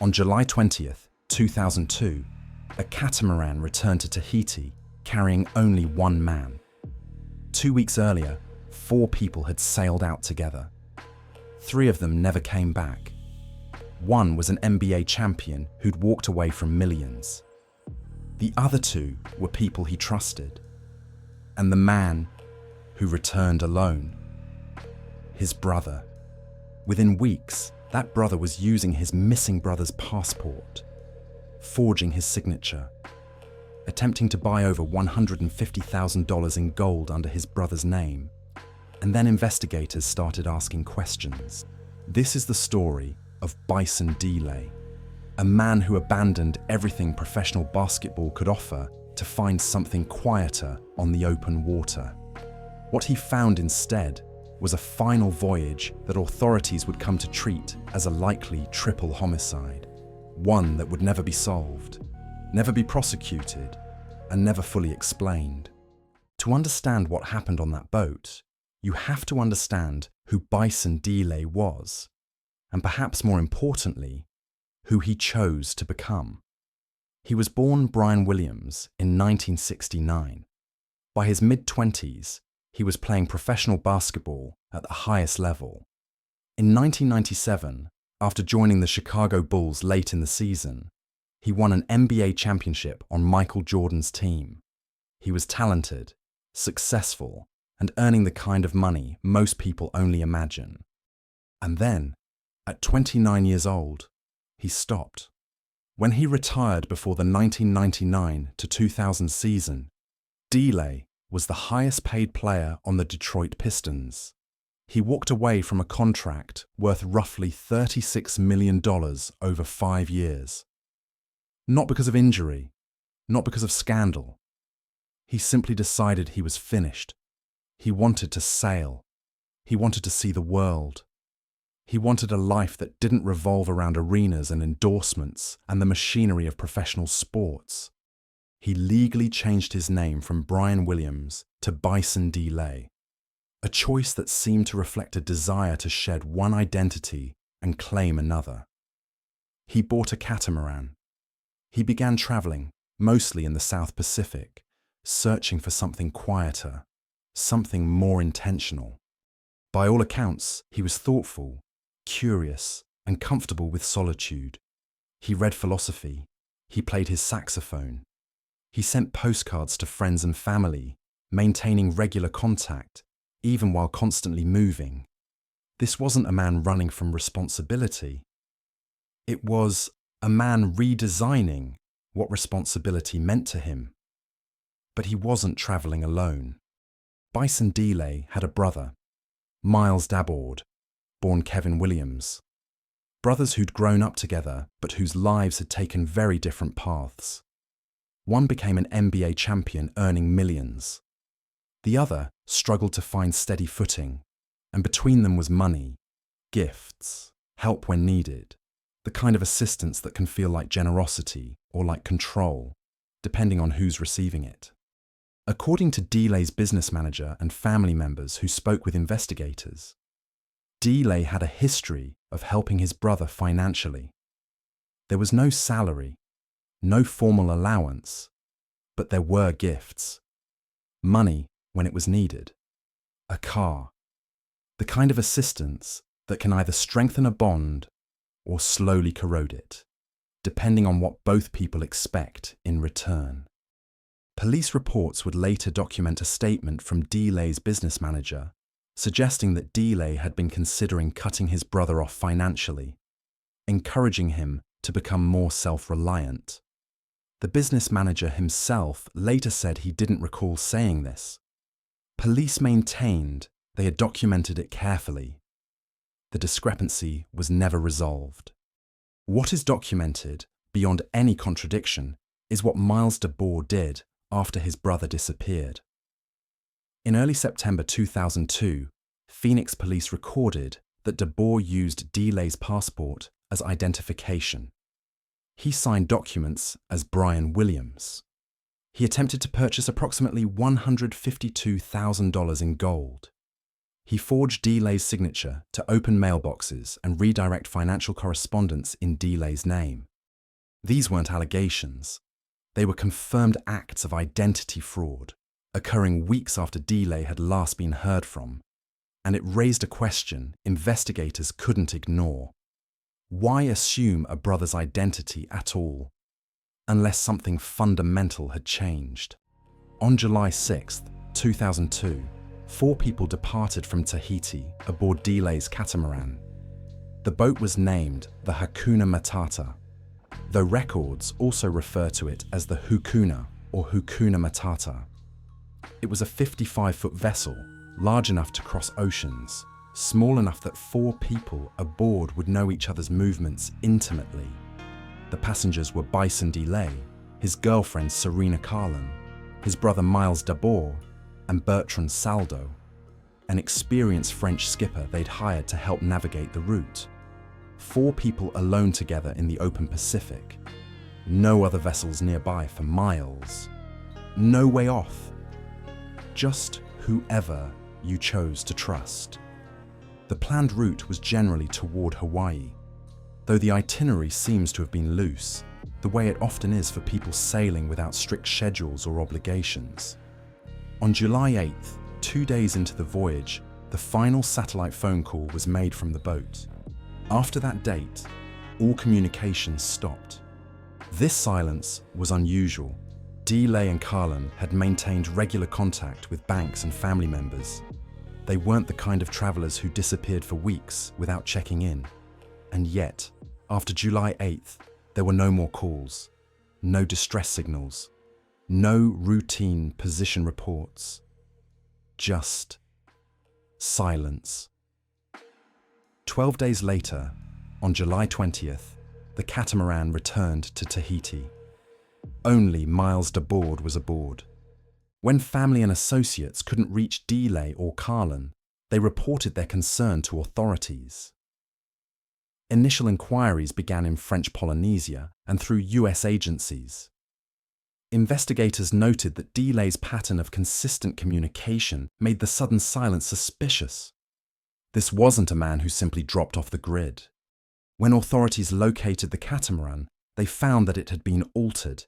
On July 20th, 2002, a catamaran returned to Tahiti carrying only one man. 2 weeks earlier, 4 people had sailed out together. 3 of them never came back. One was an NBA champion who'd walked away from millions. The other 2 were people he trusted. And the man who returned alone, his brother. Within weeks, that brother was using his missing brother's passport, forging his signature, attempting to buy over $150,000 in gold under his brother's name. And then investigators started asking questions. This is the story of Bison Dele, a man who abandoned everything professional basketball could offer to find something quieter on the open water. What he found instead was a final voyage that authorities would come to treat as a likely triple homicide, one that would never be solved, never be prosecuted, and never fully explained. To understand what happened on that boat, you have to understand who Bison Dele was, and perhaps more importantly, who he chose to become. He was born Brian Williams in 1969. By his mid-20s, he was playing professional basketball at the highest level. In 1997, after joining the Chicago Bulls late in the season, he won an NBA championship on Michael Jordan's team. He was talented, successful, and earning the kind of money most people only imagine. And then, at 29 years old, he stopped. When he retired before the 1999 to 2000 season, Dele was the highest paid player on the Detroit Pistons. He walked away from a contract worth roughly $36 million over 5 years. Not because of injury, not because of scandal. He simply decided he was finished. He wanted to sail. He wanted to see the world. He wanted a life that didn't revolve around arenas and endorsements and the machinery of professional sports. He legally changed his name from Brian Williams to Bison Dele, a choice that seemed to reflect a desire to shed one identity and claim another. He bought a catamaran. He began traveling, mostly in the South Pacific, searching for something quieter, something more intentional. By all accounts, he was thoughtful, curious, and comfortable with solitude. He read philosophy. He played his saxophone. He sent postcards to friends and family, maintaining regular contact, even while constantly moving. This wasn't a man running from responsibility. It was a man redesigning what responsibility meant to him. But he wasn't traveling alone. Bison Dele had a brother, Miles Dabord, born Kevin Williams. Brothers who'd grown up together, but whose lives had taken very different paths. One became an NBA champion earning millions. The other struggled to find steady footing, and between them was money, gifts, help when needed, the kind of assistance that can feel like generosity or like control, depending on who's receiving it. According to Dele's business manager and family members who spoke with investigators, Dele had a history of helping his brother financially. There was no salary, no formal allowance, but there were gifts. Money when it was needed. A car. The kind of assistance that can either strengthen a bond or slowly corrode it, depending on what both people expect in return. Police reports would later document a statement from Dele's business manager suggesting that Dele had been considering cutting his brother off financially, encouraging him to become more self-reliant. The business manager himself later said he didn't recall saying this. Police maintained they had documented it carefully. The discrepancy was never resolved. What is documented, beyond any contradiction, is what Miles Dabord did after his brother disappeared. In early September 2002, Phoenix police recorded that Dabord used Dele's passport as identification. He signed documents as Brian Williams. He attempted to purchase approximately $152,000 in gold. He forged Dele's signature to open mailboxes and redirect financial correspondence in Dele's name. These weren't allegations. They were confirmed acts of identity fraud, occurring weeks after Dele had last been heard from, and it raised a question investigators couldn't ignore. Why assume a brother's identity at all, unless something fundamental had changed? On July 6, 2002, 4 people departed from Tahiti aboard Dele's catamaran. The boat was named the Hukuna Matata, though records also refer to it as the Hukuna or Hukuna Matata. It was a 55-foot vessel, large enough to cross oceans, small enough that 4 people aboard would know each other's movements intimately. The passengers were Bison Dele, his girlfriend Serena Karlan, his brother Miles Dabord, and Bertrand Saldo, an experienced French skipper they'd hired to help navigate the route. 4 people alone together in the open Pacific. No other vessels nearby for miles. No way off. Just whoever you chose to trust. The planned route was generally toward Hawaii, though the itinerary seems to have been loose, the way it often is for people sailing without strict schedules or obligations. On July 8th, 2 days into the voyage, the final satellite phone call was made from the boat. After that date, all communications stopped. This silence was unusual. Dele and Karlan had maintained regular contact with banks and family members. They weren't the kind of travelers who disappeared for weeks without checking in. And yet, after July 8th, there were no more calls, no distress signals, no routine position reports, just silence. 12 days later, on July 20th, the catamaran returned to Tahiti. Only Miles Dabord was aboard. When family and associates couldn't reach Dele or Karlan, they reported their concern to authorities. Initial inquiries began in French Polynesia and through US agencies. Investigators noted that Dele's pattern of consistent communication made the sudden silence suspicious. This wasn't a man who simply dropped off the grid. When authorities located the catamaran, they found that it had been altered.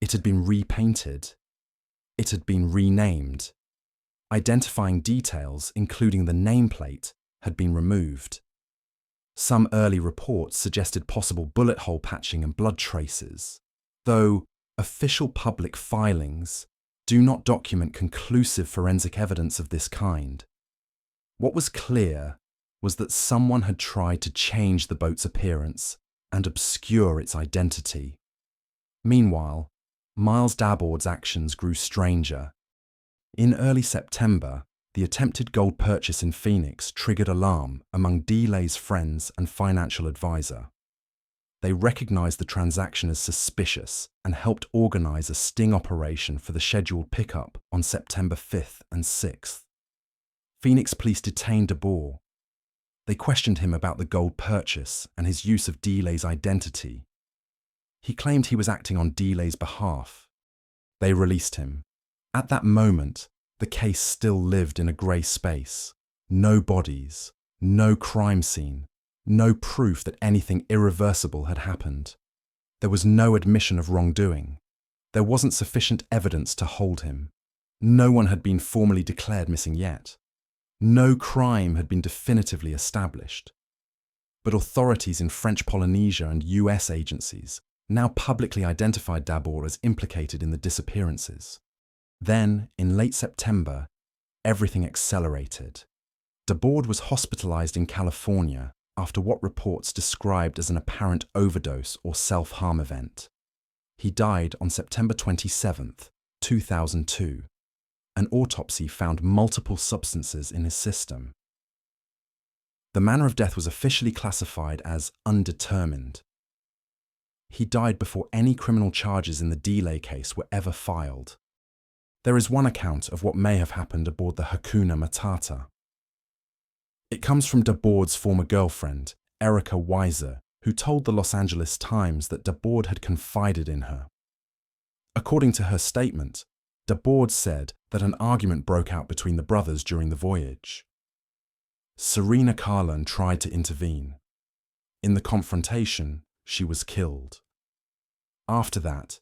It had been repainted. It had been renamed. Identifying details, including the nameplate, had been removed. Some early reports suggested possible bullet hole patching and blood traces, though official public filings do not document conclusive forensic evidence of this kind. What was clear was that someone had tried to change the boat's appearance and obscure its identity. Meanwhile, Miles Dabord's actions grew stranger. In early September, the attempted gold purchase in Phoenix triggered alarm among Dele's friends and financial advisor. They recognized the transaction as suspicious and helped organize a sting operation for the scheduled pickup on September 5th and 6th. Phoenix police detained Dabord. They questioned him about the gold purchase and his use of Dele's identity. He claimed he was acting on Dele's behalf. They released him. At that moment, the case still lived in a grey space. No bodies, no crime scene, no proof that anything irreversible had happened. There was no admission of wrongdoing. There wasn't sufficient evidence to hold him. No one had been formally declared missing yet. No crime had been definitively established. But authorities in French Polynesia and US agencies now publicly identified Dabord as implicated in the disappearances. Then, in late September, everything accelerated. Dabord was hospitalized in California after what reports described as an apparent overdose or self-harm event. He died on September 27, 2002. An autopsy found multiple substances in his system. The manner of death was officially classified as undetermined. He died before any criminal charges in the Dele case were ever filed. There is one account of what may have happened aboard the Hukuna Matata. It comes from Dabord's former girlfriend, Erica Weiser, who told the Los Angeles Times that Dabord had confided in her. According to her statement, Dabord said that an argument broke out between the brothers during the voyage. Serena Karlan tried to intervene. In the confrontation, she was killed. After that,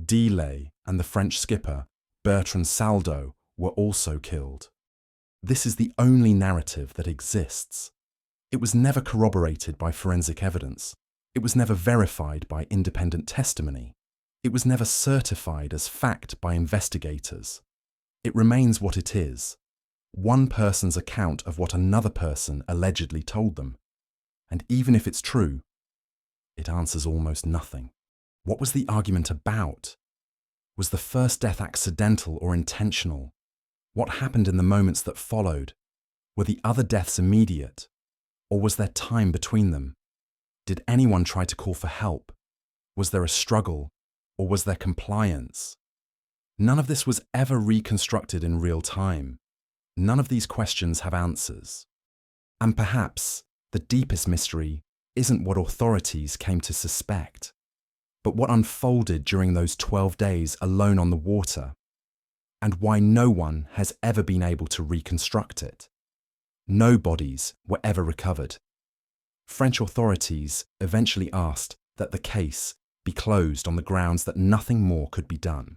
Dele and the French skipper, Bertrand Saldo, were also killed. This is the only narrative that exists. It was never corroborated by forensic evidence. It was never verified by independent testimony. It was never certified as fact by investigators. It remains what it is, one person's account of what another person allegedly told them. And even if it's true, it answers almost nothing. What was the argument about? Was the first death accidental or intentional? What happened in the moments that followed? Were the other deaths immediate? Or was there time between them? Did anyone try to call for help? Was there a struggle? Or was there compliance? None of this was ever reconstructed in real time. None of these questions have answers. And perhaps the deepest mystery isn't what authorities came to suspect, but what unfolded during those 12 days alone on the water, and why no one has ever been able to reconstruct it. No bodies were ever recovered. French authorities eventually asked that the case be closed on the grounds that nothing more could be done.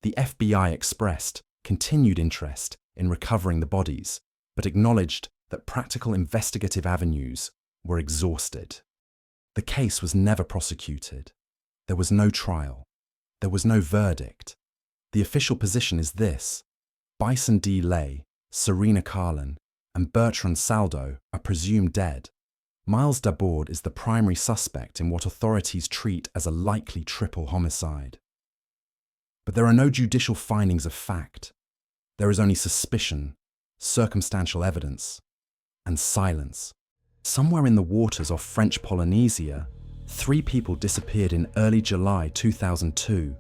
The FBI expressed continued interest in recovering the bodies, but acknowledged that practical investigative avenues were exhausted. The case was never prosecuted. There was no trial. There was no verdict. The official position is this: Bison Dele, Serena Karlan, and Bertrand Saldo are presumed dead. Miles Dabord is the primary suspect in what authorities treat as a likely triple homicide. But there are no judicial findings of fact. There is only suspicion, circumstantial evidence, and silence. Somewhere in the waters off French Polynesia, 3 people disappeared in early July 2002.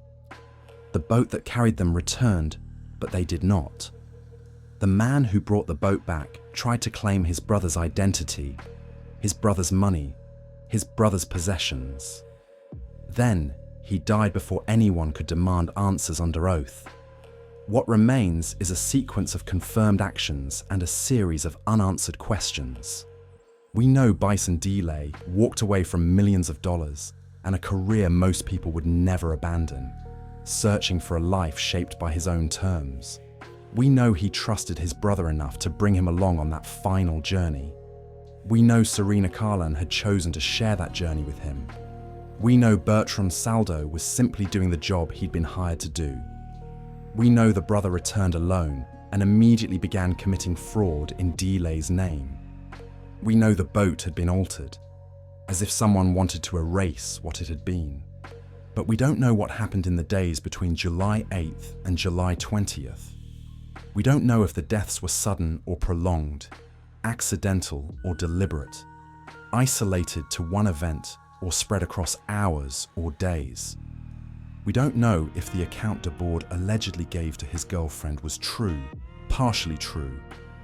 The boat that carried them returned, but they did not. The man who brought the boat back tried to claim his brother's identity, his brother's money, his brother's possessions. Then, he died before anyone could demand answers under oath. What remains is a sequence of confirmed actions and a series of unanswered questions. We know Bison Dele walked away from millions of dollars and a career most people would never abandon, searching for a life shaped by his own terms. We know he trusted his brother enough to bring him along on that final journey. We know Serena Karlan had chosen to share that journey with him. We know Bertrand Saldo was simply doing the job he'd been hired to do. We know the brother returned alone and immediately began committing fraud in Dele's name. We know the boat had been altered, as if someone wanted to erase what it had been. But we don't know what happened in the days between July 8th and July 20th. We don't know if the deaths were sudden or prolonged, accidental or deliberate, isolated to one event or spread across hours or days. We don't know if the account Dabord allegedly gave to his girlfriend was true, partially true,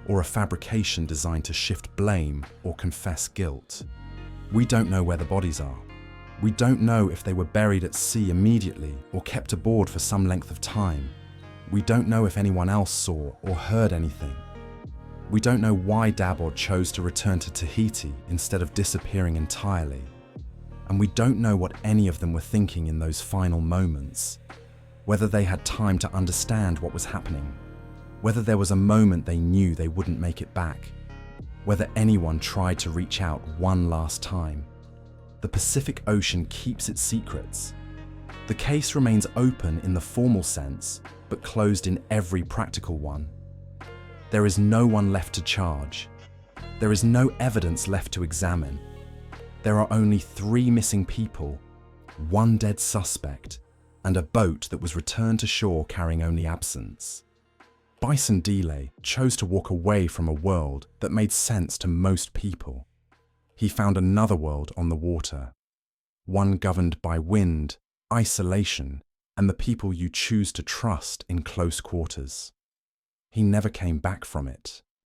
or a fabrication designed to shift blame or confess guilt. We don't know where the bodies are. We don't know if they were buried at sea immediately or kept aboard for some length of time. We don't know if anyone else saw or heard anything. We don't know why Dabord chose to return to Tahiti instead of disappearing entirely. And we don't know what any of them were thinking in those final moments. Whether they had time to understand what was happening. Whether there was a moment they knew they wouldn't make it back. Whether anyone tried to reach out one last time. The Pacific Ocean keeps its secrets. The case remains open in the formal sense, but closed in every practical one. There is no one left to charge. There is no evidence left to examine. There are only 3 missing people, 1 dead suspect, and a boat that was returned to shore carrying only absence. Bison Dele chose to walk away from a world that made sense to most people. He found another world on the water, one governed by wind, isolation, and the people you choose to trust in close quarters. He never came back from it.